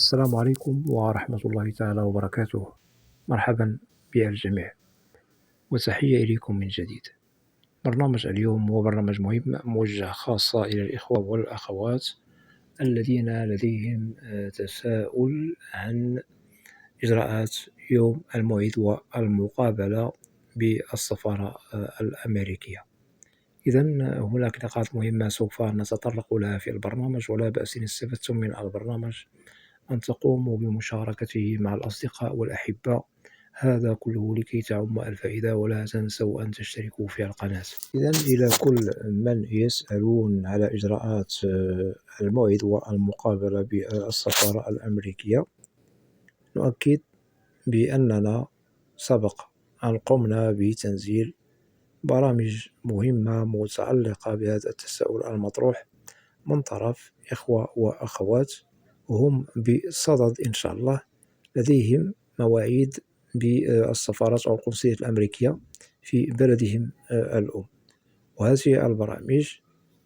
السلام عليكم ورحمة الله تعالى وبركاته. مرحبا بالجميع وتحية إليكم من جديد. برنامج اليوم هو برنامج مهم موجه خاصة إلى الإخوة والأخوات الذين لديهم تساؤل عن إجراءات يوم الموعد والمقابلة بالسفارة الأمريكية. إذن هناك نقاط مهمة سوف نتطرق لها في البرنامج، ولا بأس إن استفدتم من البرنامج أن تقوموا بمشاركته مع الأصدقاء والأحبة، هذا كله لكي تعم الفائدة. ولا تنسوا أن تشتركوا في القناة. إذن إلى كل من يسألون على إجراءات الموعد والمقابلة بالسفارة الأمريكية، نؤكد بأننا سبق أن قمنا بتنزيل برامج مهمة متعلقة بهذا التساؤل المطروح من طرف إخوة وأخوات هم بصدد إن شاء الله لديهم مواعيد بالسفارات أو القنصلية الأمريكية في بلدهم الأم. وهذه البرامج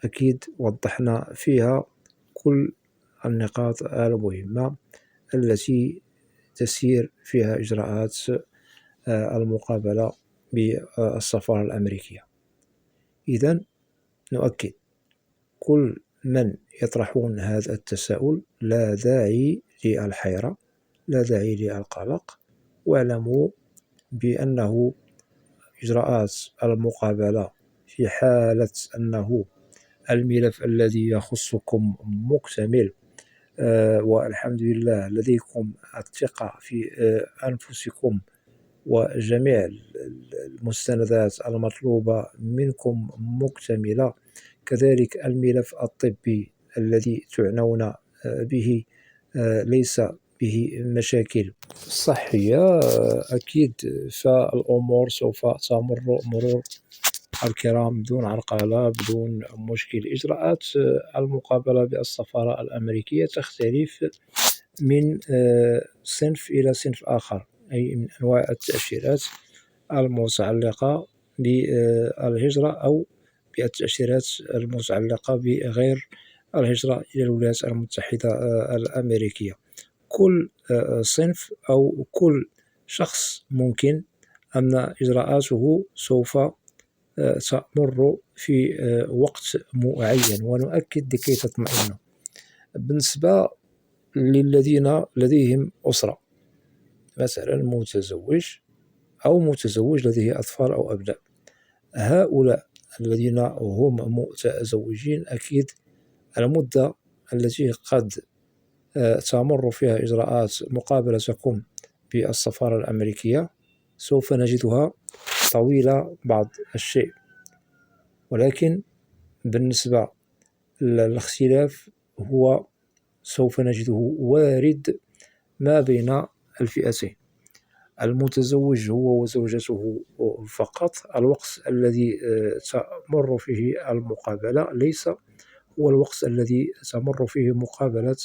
أكيد وضحنا فيها كل النقاط المهمة التي تسير فيها إجراءات المقابلة بالسفارة الأمريكية. إذن نؤكد كل من يطرحون هذا التساؤل لا داعي للحيرة، لا داعي للقلق، واعلموا بأنه إجراءات المقابلة في حالة أنه الملف الذي يخصكم مكتمل والحمد لله لديكم الثقة في أنفسكم وجميع المستندات المطلوبة منكم مكتملة، كذلك الملف الطبي الذي تعنون به ليس به مشاكل صحية، أكيد فالأمور سوف تمر مرور الكرام بدون عرقلة بدون مشكل. إجراءات المقابلة بالسفارة الأمريكية تختلف من صنف إلى صنف آخر، أي من أنواع التأشيرات المتعلقة بالهجرة أو بالتأشيرات المتعلقة بغير الهجرة إلى الولايات المتحدة الأمريكية. كل صنف أو كل شخص ممكن أن إجراءاته سوف تمر في وقت معين، ونؤكد لكي تطمئنوا. بالنسبة للذين لديهم أسرة، مثلا متزوج أو متزوج لديه أطفال أو أبناء، هؤلاء الذين هم متزوجين أكيد المدة التي قد تمر فيها إجراءات مقابلتكم بالسفارة الأمريكية سوف نجدها طويلة بعض الشيء، ولكن بالنسبة للاختلاف هو سوف نجده وارد ما بين الفئتين. المتزوج هو وزوجته فقط، الوقت الذي تمر فيه المقابلة ليس هو الوقت الذي تمر فيه مقابلة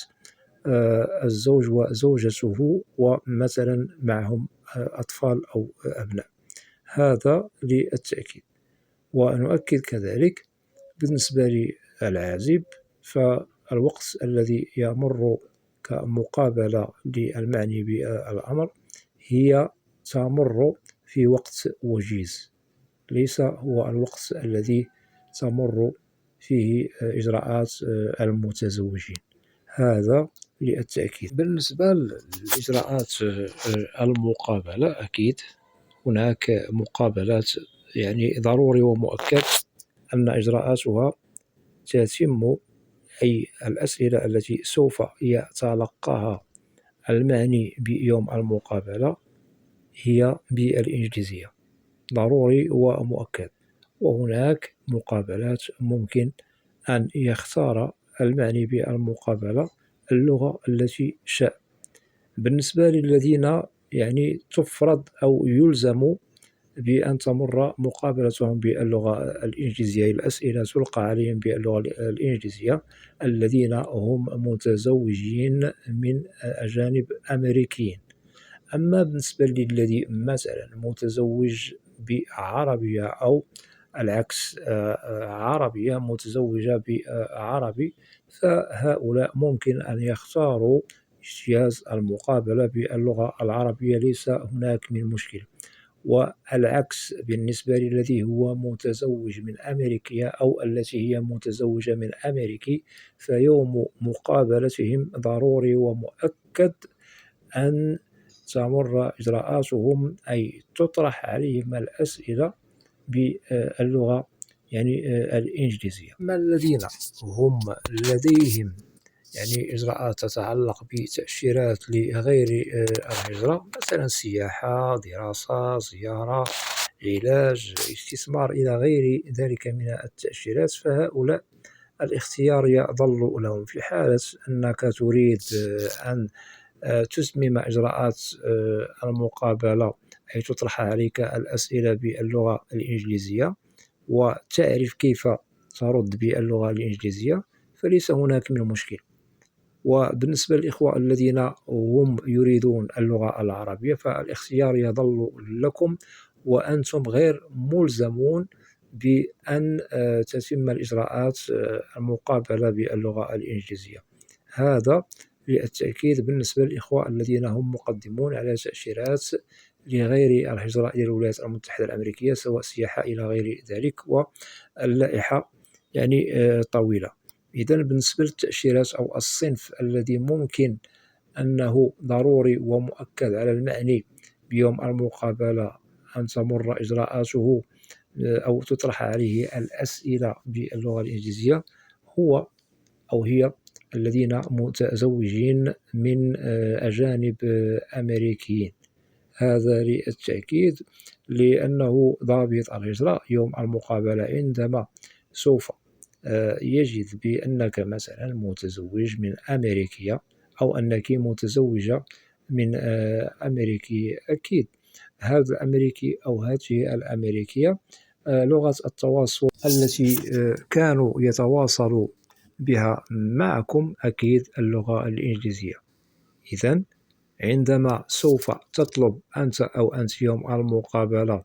الزوج وزوجته ومثلا معهم أطفال أو أبناء، هذا للتأكيد. ونؤكد كذلك بالنسبة للعازب فالوقت الذي يمر كمقابلة للمعني بالأمر هي تمر في وقت وجيز، ليس هو الوقت الذي تمر فيه إجراءات المتزوجين، هذا للتأكيد. بالنسبة لإجراءات المقابلة أكيد هناك مقابلات يعني ضروري ومؤكد أن إجراءاتها تتم، أي الأسئلة التي سوف يتلقاها المعني بيوم المقابلة هي بالإنجليزية، ضروري ومؤكد. وهناك مقابلات ممكن أن يختار المعني بالمقابلة اللغة التي شاء. بالنسبة للذين يعني تفرض أو يلزموا بأن تمر مقابلتهم باللغة الإنجليزية، الأسئلة تلقى عليهم باللغة الإنجليزية، الذين هم متزوجين من أجانب أمريكيين. أما بالنسبة للذي مثلا متزوج بعربية أو العكس، عربية متزوجة بعربي، فهؤلاء ممكن أن يختاروا اجتياز المقابلة باللغة العربية ليس هناك من مشكل. والعكس بالنسبة للذي هو متزوج من أمريكية أو التي هي متزوجة من أمريكي، فيوم مقابلتهم ضروري ومؤكد أن تمر إجراءاتهم، أي تطرح عليهم الأسئلة باللغة الإنجليزية. أما الذين هم لديهم إجراءات تتعلق بتأشيرات لغير الهجرة، مثلا سياحة، دراسة، زيارة، علاج، استثمار إلى غير ذلك من التأشيرات، فهؤلاء الاختيار يظل لهم. في حالة أنك تريد أن تتمم إجراءات المقابلة، أي تطرح عليك الأسئلة باللغة الإنجليزية وتعرف كيف ترد باللغة الإنجليزية، فليس هناك من مشكل. وبالنسبة للإخوة الذين هم يريدون اللغة العربية، فالاختيار يظل لكم، وأنتم غير ملزمون بأن تتم الإجراءات المقابلة باللغة الإنجليزية. هذا للتأكيد بالنسبة للإخوة الذين هم مقدمون على تأشيرات لغير الهجرة إلى الولايات المتحدة الأمريكية، سواء سياحة إلى غير ذلك، واللائحة طويلة. إذن بالنسبة للتأشيرات أو الصنف الذي ممكن أنه ضروري ومؤكد على المعني بيوم المقابلة أن تمر إجراءاته أو تطرح عليه الأسئلة باللغة الإنجليزية، هو أو هي الذين متزوجين من أجانب أمريكيين. هذا للتأكيد، لأنه ضابط الهجرة يوم المقابلة عندما سوف يجد بأنك مثلا متزوج من أمريكية أو أنك متزوجة من أمريكي، أكيد هذا الأمريكي أو هذه الأمريكية لغة التواصل التي كانوا يتواصلوا بها معكم أكيد اللغة الإنجليزية. إذن عندما سوف تطلب أنت أو أنت يوم المقابلة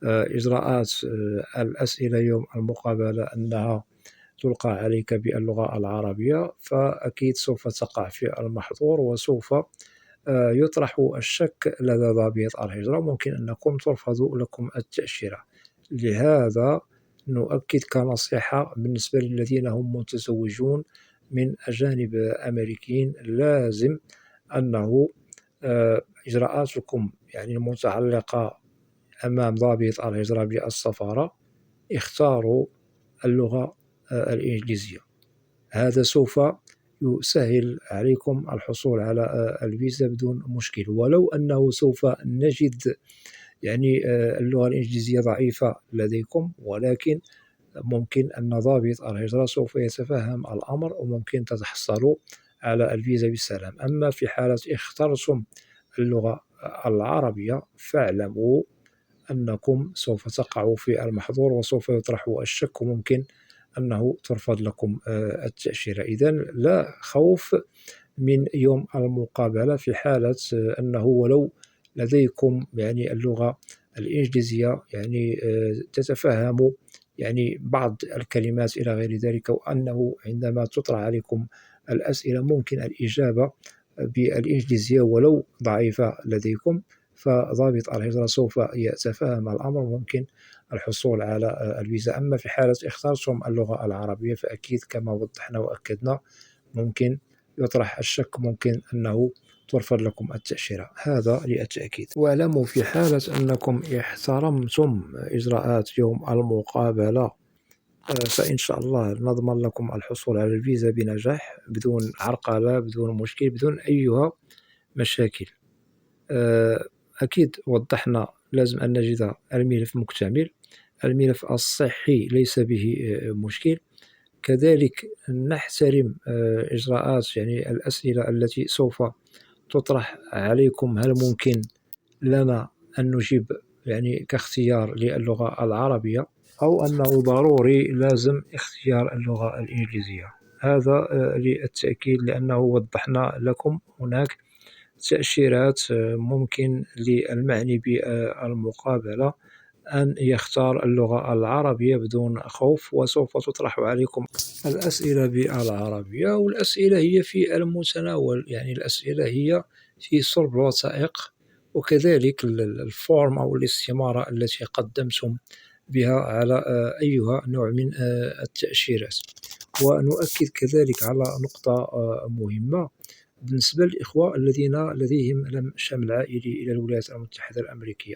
إجراءات الأسئلة يوم المقابلة أنها تلقى عليك باللغة العربية، فأكيد سوف تقع في المحظور، وسوف يطرح الشك لدى ضابط الهجرة، ممكن أنكم ترفضوا لكم التأشيرة. لهذا نؤكد كنصيحة بالنسبة للذين هم متزوجون من أجانب أمريكيين، لازم أنه إجراءاتكم المتعلقة أمام ضابط الهجرة بالسفارة اختاروا اللغة الإنجليزية. هذا سوف يسهل عليكم الحصول على الفيزا بدون مشكل، ولو أنه سوف نجد اللغة الإنجليزية ضعيفة لديكم، ولكن ممكن أن ضابط الهجرة سوف يتفهم الأمر وممكن تتحصلوا على الفيزا بالسلام. أما في حالة اخترتم اللغة العربية، فاعلموا أنكم سوف تقعوا في المحظور وسوف يطرح الشك، وممكن أنه ترفض لكم التأشيرة. إذن لا خوف من يوم المقابلة في حالة أنه ولو لديكم اللغة الإنجليزية تتفهم بعض الكلمات إلى غير ذلك، وأنه عندما تطرح عليكم الأسئلة ممكن الإجابة بالإنجليزية ولو ضعيفة لديكم، فضابط الهجرة سوف يتفهم الأمر وممكن الحصول على الفيزا. أما في حالة اخترتم اللغة العربية، فأكيد كما وضحنا وأكدنا ممكن يطرح الشك، ممكن أنه ترفض لكم التأشيرة. هذا للتأكيد. واعلموا في حالة أنكم احترمتم إجراءات يوم المقابلة، فإن شاء الله نضمن لكم الحصول على الفيزا بنجاح بدون عرقلة، بدون مشكل، بدون أي مشاكل. أكيد وضحنا لازم أن نجد الملف مكتمل، الملف الصحي ليس به مشكل، كذلك نحترم إجراءات الأسئلة التي سوف تطرح عليكم. هل ممكن لنا أن نجيب كاختيار للغة العربية، أو أنه ضروري لازم اختيار اللغة الإنجليزية؟ هذا للتأكيد، لأنه وضحنا لكم هناك تأشيرات ممكن للمعني بالمقابلة أن يختار اللغة العربية بدون خوف، وسوف تطرح عليكم الأسئلة بالعربية، والأسئلة هي في المتناول، يعني الأسئلة هي في صلب الوثائق، وكذلك الform أو الاستمارة التي قدمتم بها على أيها نوع من التأشيرات. ونؤكد كذلك على نقطة مهمة بالنسبة للإخوة الذين لديهم شمل عائلي إلى الولايات المتحدة الأمريكية.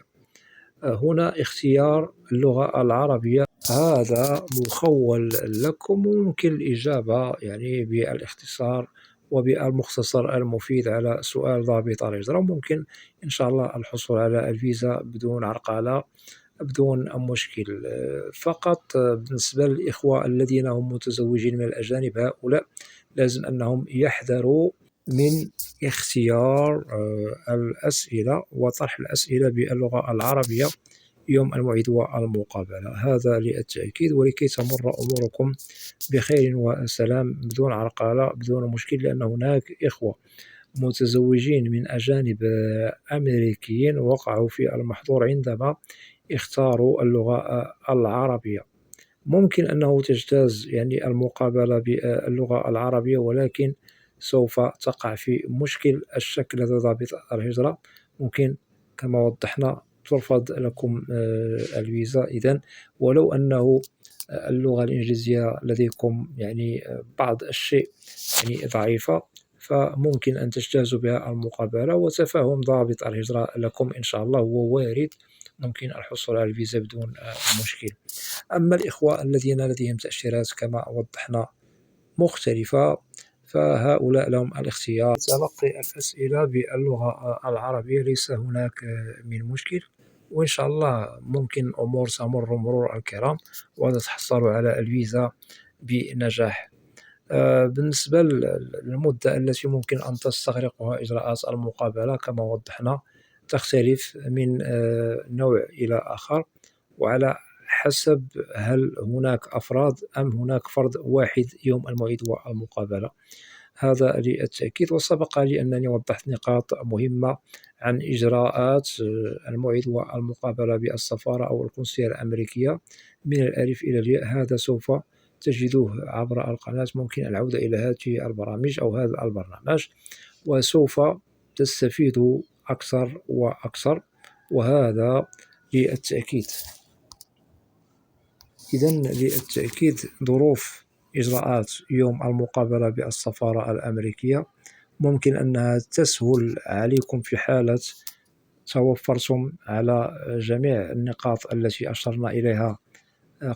هنا اختيار اللغة العربية هذا مخول لكم، وممكن الإجابة يعني بالاختصار وبالمختصر المفيد على سؤال ضابط الهجرة. ممكن إن شاء الله الحصول على الفيزا بدون عرقلة بدون مشكل. فقط بالنسبة للإخوة الذين هم متزوجين من الأجانب، هؤلاء لازم أنهم يحذروا من اختيار الأسئلة وطرح الأسئلة باللغة العربية يوم الموعد والمقابلة، هذا للتأكيد ولكي تمر أموركم بخير وسلام بدون عرقلة بدون مشكل، لأن هناك إخوة متزوجين من أجانب أمريكيين وقعوا في المحظور عندما اختاروا اللغة العربية. ممكن أنه تجتاز يعني المقابلة باللغة العربية، ولكن سوف تقع في مشكل الشك لدى ضابط الهجرة. ممكن كما وضحنا ترفض لكم الفيزا إذن، ولو أنه اللغة الإنجليزية لديكم يعني بعض الشيء يعني ضعيفة، فممكن أن تجتازوا بها المقابلة، وتفهم ضابط الهجرة لكم إن شاء الله هو وارد، ممكن الحصول على الفيزا بدون مشكل. أما الإخوة الذين لديهم تأشيرات كما وضحنا مختلفة، فهؤلاء لهم الاختيار تلقي الأسئلة باللغة العربية، ليس هناك من مشكل، وإن شاء الله ممكن الأمور تمر مرور الكرام وتتحصلوا على الفيزا بنجاح. بالنسبة للمدة التي ممكن أن تستغرقها إجراءات المقابلة كما وضحنا تختلف من نوع إلى آخر، وعلى حسب هل هناك أفراد أم هناك فرد واحد يوم الموعد والمقابلة، هذا للتأكيد. وسبق لي أنني وضحت نقاط مهمة عن إجراءات الموعد والمقابلة بالسفارة أو القنصلية الأمريكية من الألف إلى الياء، هذا سوف تجدوه عبر القناة. ممكن العودة إلى هذه البرامج أو هذا البرنامج، وسوف تستفيدوا أكثر وأكثر، وهذا للتأكيد. إذن للتأكيد ظروف إجراءات يوم المقابلة بالسفارة الأمريكية ممكن أنها تسهل عليكم في حالة توفرتم على جميع النقاط التي أشرنا إليها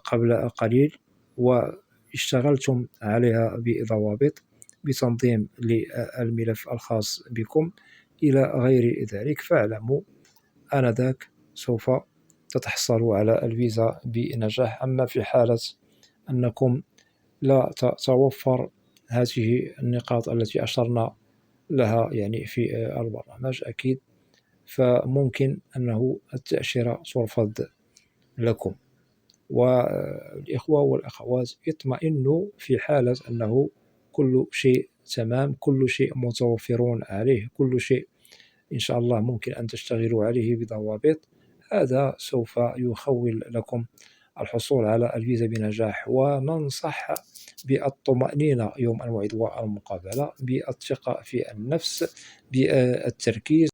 قبل قليل، واشتغلتم عليها بضوابط بتنظيم للملف الخاص بكم إلى غير ذلك، فاعلموا آنذاك سوف تتحصلوا على الفيزا بنجاح. أما في حالة أنكم لا تتوفر هذه النقاط التي أشرنا لها يعني في البرنامج أكيد، فممكن أنه التأشيرة ترفض لكم. والإخوة والأخوات اطمئنوا في حالة أنه كل شيء تمام، كل شيء متوفرون عليه، كل شيء إن شاء الله ممكن أن تشتغلوا عليه بضوابط، هذا سوف يخول لكم الحصول على الفيزا بنجاح. وننصح بالطمأنينة يوم الموعد والمقابلة، بالثقة في النفس، بالتركيز.